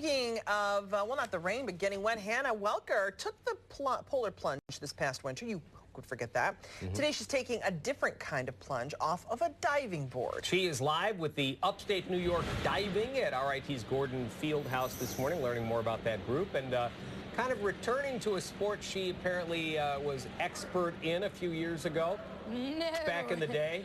Speaking of, well, not the rain, but getting wet, Hannah Welker took the polar plunge this past winter. You could forget that. Today she's taking a different kind of plunge off of a diving board. She is live with the Upstate NY Diving at RIT's Gordon Fieldhouse this morning, learning more about that group and kind of returning to a sport she apparently was expert in a few years ago. No. Back in the day.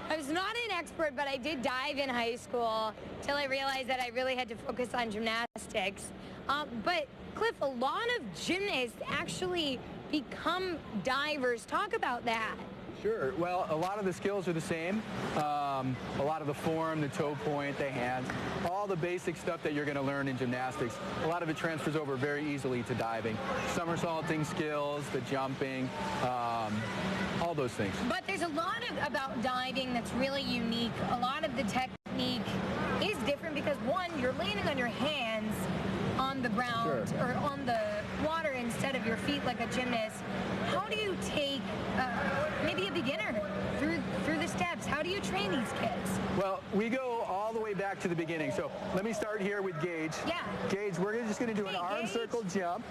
I was not an expert, but I did dive in high school till I realized that I really had to focus on gymnastics. But Cliff, a lot of gymnasts actually become divers. Talk about that. Sure. Well, a lot of the skills are the same. A lot of the form, the toe point, the hands, all the basic stuff that you're going to learn in gymnastics. A lot of it transfers over very easily to diving. Somersaulting skills, the jumping, all those things. But there's a lot about diving that's really unique. A lot of the technique is different because, one, you're landing on your hands on the ground or on the water instead of your feet like a gymnast. How do you take maybe a beginner through the steps? How do you train these kids? Well, we go all the way back to the beginning. So let me start here with Gage. Yeah. Gage, we're just going to do an arm circle jump.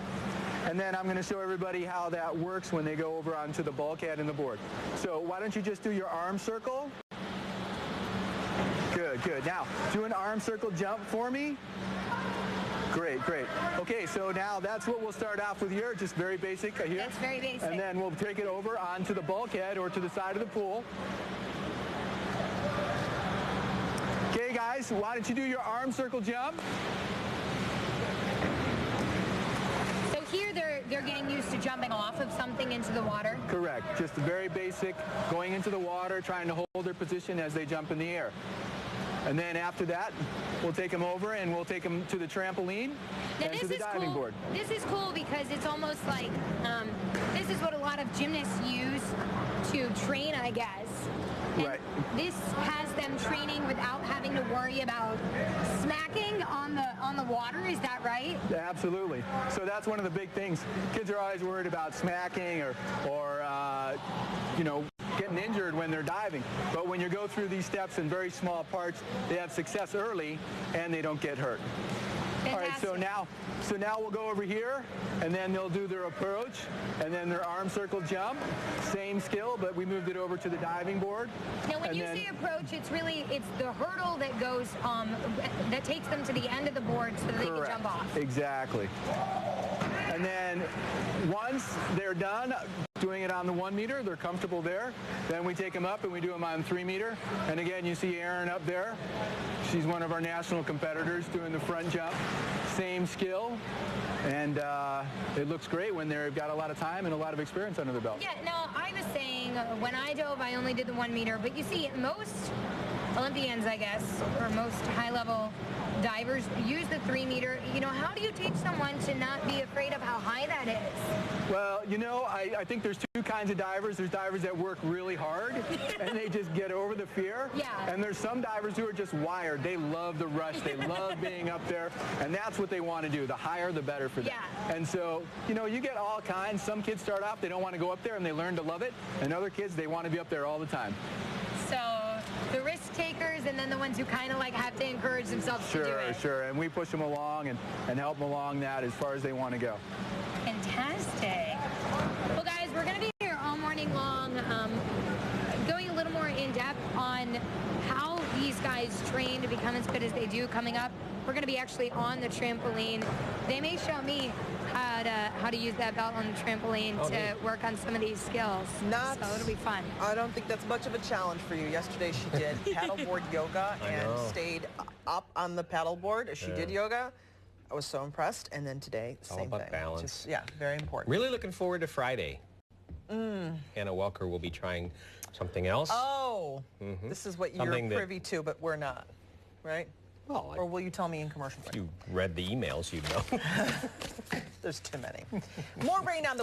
And then I'm going to show everybody how that works when they go over onto the bulkhead and the board. So why don't you just do your arm circle? Good, good. Now, do an arm circle jump for me. Great, great. Okay, so now that's what we'll start off with here, just very basic here. That's very basic. And then we'll take it over onto the bulkhead or to the side of the pool. Okay, guys, why don't you do your arm circle jump? So here they're getting used to jumping off of something into the water? Correct. Just very basic, going into the water, trying to hold their position as they jump in the air. And then after that, we'll take them over and we'll take them to the trampoline and to the diving board. This is cool because it's almost like this is what a lot of gymnasts use to train, I guess. And right. This has them training without having to worry about smacking on the water. Is that right? Yeah, absolutely. So that's one of the big things. Kids are always worried about smacking or you know, getting injured when they're diving. But when you go through these steps in very small parts, they have success early and they don't get hurt. Fantastic. All right, so now we'll go over here, and then they'll do their approach, and then their arm circle jump. Same skill, but we moved it over to the diving board. Now, when you say approach, it's the hurdle that goes, that takes them to the end of the board so that they can jump off. Exactly. And then once they're done doing it on the 1 meter, they're comfortable there. Then we take them up and we do them on 3 meter. And again, you see Erin up there. She's one of our national competitors doing the front jump. Same skill. And it looks great when they've got a lot of time and a lot of experience under their belt. Yeah, no, I was saying when I dove, I only did the 1 meter. But you see, most Olympians, I guess, or most high-level divers use the 3 meter. You know, how do you teach someone to not be afraid of how high that is? Well, you know, I think there's two kinds of divers. There's divers that work really hard and they just get over the fear. Yeah. And there's some divers who are just wired. They love the rush. They love being up there. And that's what they want to do. The higher, the better for them. Yeah. And so, you know, you get all kinds. Some kids start off, they don't want to go up there and they learn to love it. And other kids, they want to be up there all the time. So the risk takers and then the ones who kind of like have to encourage themselves to do it. Sure. And we push them along and help them along that as far as they want to go. Fantastic. Well, guys, we're going to be here all morning long, going a little more in depth on how these guys train to become as good as they do. Coming up, we're going to be actually on the trampoline. They may show me how to use that belt on the trampoline to work on some of these skills. So it'll be fun. I don't think that's much of a challenge for you. Yesterday she did paddleboard yoga and stayed up on the paddleboard as she did yoga. I was so impressed. And then today, same thing. All about balance. Just, yeah, very important. Really looking forward to Friday. Hannah Welker will be trying something else. Oh, this is what you're privy to, but we're not, right? Well, or will you tell me in commercial break? If you read the emails, you'd know. There's too many. More rain on the way.